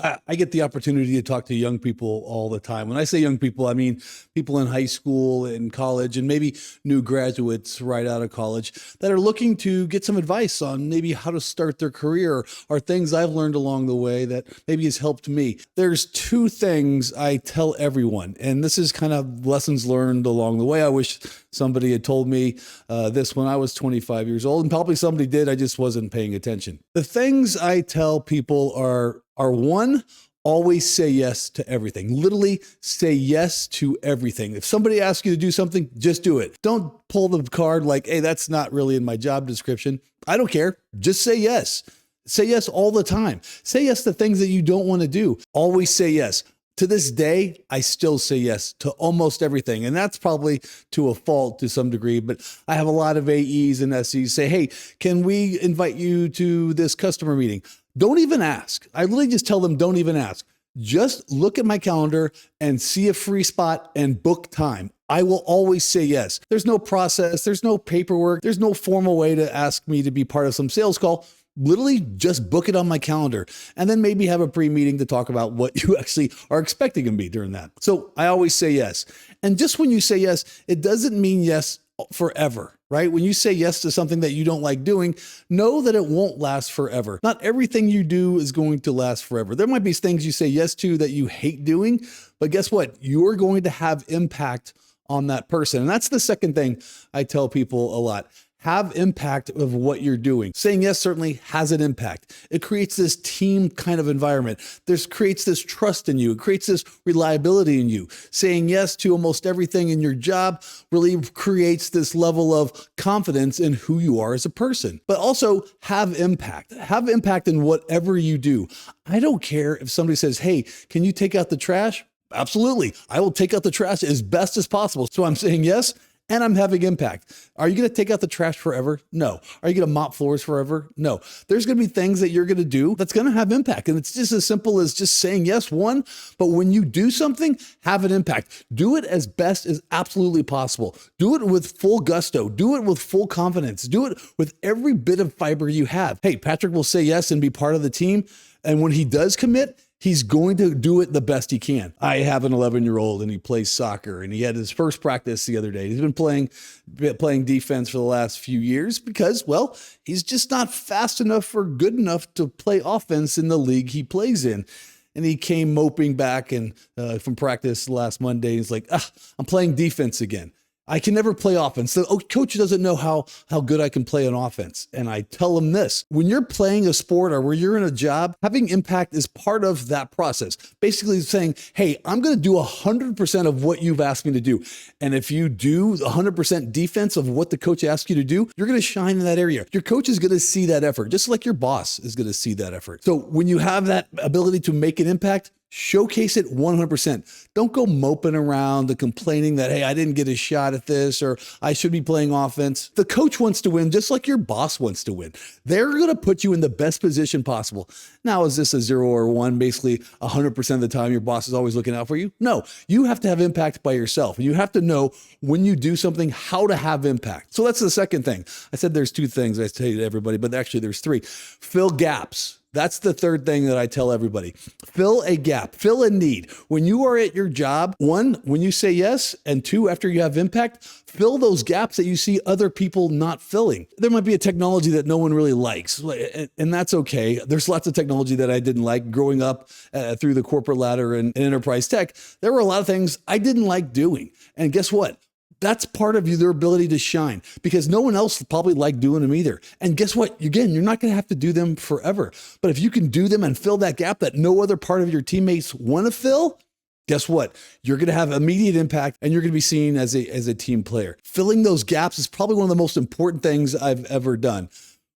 I get the opportunity to talk to young people all the time. When I say young people, I mean people in high school and college and maybe new graduates right out of college that are looking to get some advice on maybe how to start their career or things I've learned along the way that maybe has helped me. There's two things I tell everyone, and this is kind of lessons learned along the way. I wish somebody had told me this when I was 25 years old, and probably somebody did. I just wasn't paying attention. The things I tell people are one, always say yes to everything. Literally say yes to everything. If somebody asks you to do something, just do it. Don't pull the card like, hey, that's not really in my job description. I don't care. Just say yes. Say yes all the time. Say yes to things that you don't want to do. Always say yes. To this day, I still say yes to almost everything. And that's probably to a fault to some degree, but I have a lot of AEs and SEs say, hey, can we invite you to this customer meeting? Don't even ask. I really just tell them, don't even ask. Just look at my calendar and see a free spot and book time. I will always say yes. There's no process. There's no paperwork. There's no formal way to ask me to be part of some sales call. Literally just book it on my calendar and then maybe have a pre-meeting to talk about what you actually are expecting of me during that. So I always say yes. And just when you say yes, it doesn't mean yes forever, right? When you say yes to something that you don't like doing, know that it won't last forever. Not everything you do is going to last forever. There might be things you say yes to that you hate doing, but guess what? You're going to have impact on that person. And that's the second thing I tell people a lot. Have impact of what you're doing. Saying yes certainly has an impact. It creates this team kind of environment. Creates this trust in you. It creates this reliability in you. Saying yes to almost everything in your job really creates this level of confidence in who you are as a person. But also have impact. Have impact in whatever you do. I don't care if somebody says, hey, can you take out the trash? Absolutely. I will take out the trash as best as possible. So I'm saying yes. And I'm having impact. Are you going to take out the trash forever? No. Are you going to mop floors forever? No. There's going to be things that you're going to do that's going to have impact. And it's just as simple as just saying yes, one, but when you do something, have an impact. Do it as best as absolutely possible. Do it with full gusto. Do it with full confidence. Do it with every bit of fiber you have. Hey, Patrick will say yes and be part of the team. And when he does commit, he's going to do it the best he can. I have an 11-year-old and he plays soccer and he had his first practice the other day. He's been playing defense for the last few years because, well, he's just not fast enough or good enough to play offense in the league he plays in. And he came moping back from practice last Monday. He's like, I'm playing defense again. I can never play offense. The coach doesn't know how good I can play on offense. And I tell him this, when you're playing a sport or when you're in a job, having impact is part of that process. Basically saying, hey, I'm going to do 100% of what you've asked me to do. And if you do 100% defense of what the coach asks you to do, you're going to shine in that area. Your coach is going to see that effort, just like your boss is going to see that effort. So when you have that ability to make an impact, showcase it 100%. Don't go moping around and complaining that, hey, I didn't get a shot at this or I should be playing offense. The coach wants to win just like your boss wants to win. They're going to put you in the best position possible. Now, is this a 0 or 1? Basically, 100% of the time your boss is always looking out for you? No, you have to have impact by yourself. And you have to know when you do something, how to have impact. So that's the second thing. I said there's two things I tell you to everybody, but actually there's three. Fill gaps. That's the third thing that I tell everybody. Fill a gap, fill a need. When you are at your job, one, when you say yes, and two, after you have impact, fill those gaps that you see other people not filling. There might be a technology that no one really likes, and that's okay. There's lots of technology that I didn't like growing up through the corporate ladder and enterprise tech. There were a lot of things I didn't like doing. And guess what? That's part of their ability to shine because no one else probably liked doing them either. And guess what? Again, you're not going to have to do them forever. But if you can do them and fill that gap that no other part of your teammates want to fill, guess what? You're going to have immediate impact and you're going to be seen as a team player. Filling those gaps is probably one of the most important things I've ever done.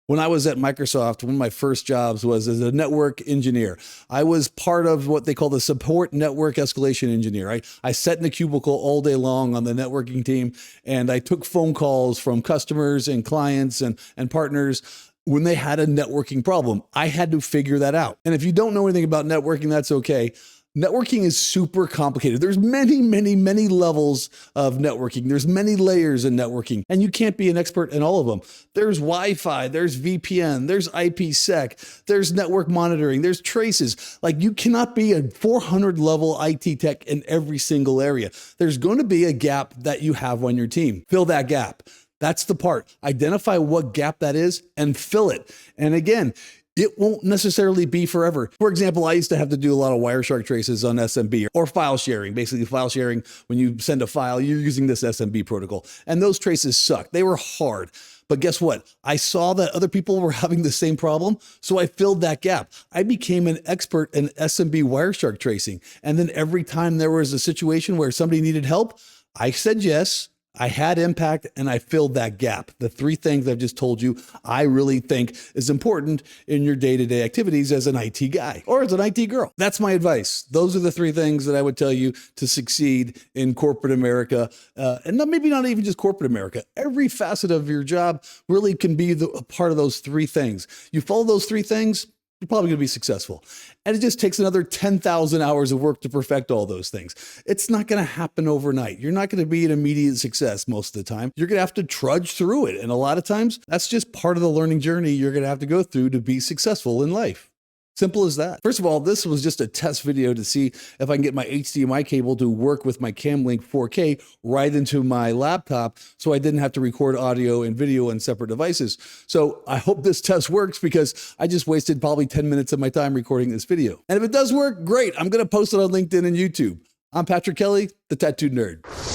When I was at Microsoft, one of my first jobs was as a network engineer. I was part of what they call the support network escalation engineer. I sat in a cubicle all day long on the networking team, and I took phone calls from customers and clients and partners when they had a networking problem. I had to figure that out. And if you don't know anything about networking, that's okay. Networking is super complicated. There's many, many, many levels of networking. There's many layers in networking, and you can't be an expert in all of them. There's Wi-Fi, there's VPN, there's IPsec, there's network monitoring, there's traces. Like, you cannot be a 400 level IT tech in every single area. There's going to be a gap that you have on your team. Fill that gap. That's the part. Identify what gap that is and fill it. And again, it won't necessarily be forever. For example, I used to have to do a lot of Wireshark traces on SMB or file sharing. Basically, file sharing, when you send a file, you're using this SMB protocol. And those traces suck. They were hard. But guess what? I saw that other people were having the same problem, so I filled that gap. I became an expert in SMB Wireshark tracing. And then every time there was a situation where somebody needed help, I said yes. I had impact and I filled that gap. The three things I've just told you, I really think is important in your day-to-day activities as an IT guy or as an IT girl. That's my advice. Those are the three things that I would tell you to succeed in corporate America. And maybe not even just corporate America. Every facet of your job really can be a part of those three things. You follow those three things, you're probably going to be successful. And it just takes another 10,000 hours of work to perfect all those things. It's not going to happen overnight. You're not going to be an immediate success most of the time. You're going to have to trudge through it. And a lot of times, that's just part of the learning journey you're going to have to go through to be successful in life. Simple as that. First of all, this was just a test video to see if I can get my HDMI cable to work with my CamLink 4K right into my laptop so I didn't have to record audio and video on separate devices. So I hope this test works because I just wasted probably 10 minutes of my time recording this video. And if it does work, great. I'm going to post it on LinkedIn and YouTube. I'm Patrick Kelly, the Tattooed Nerd.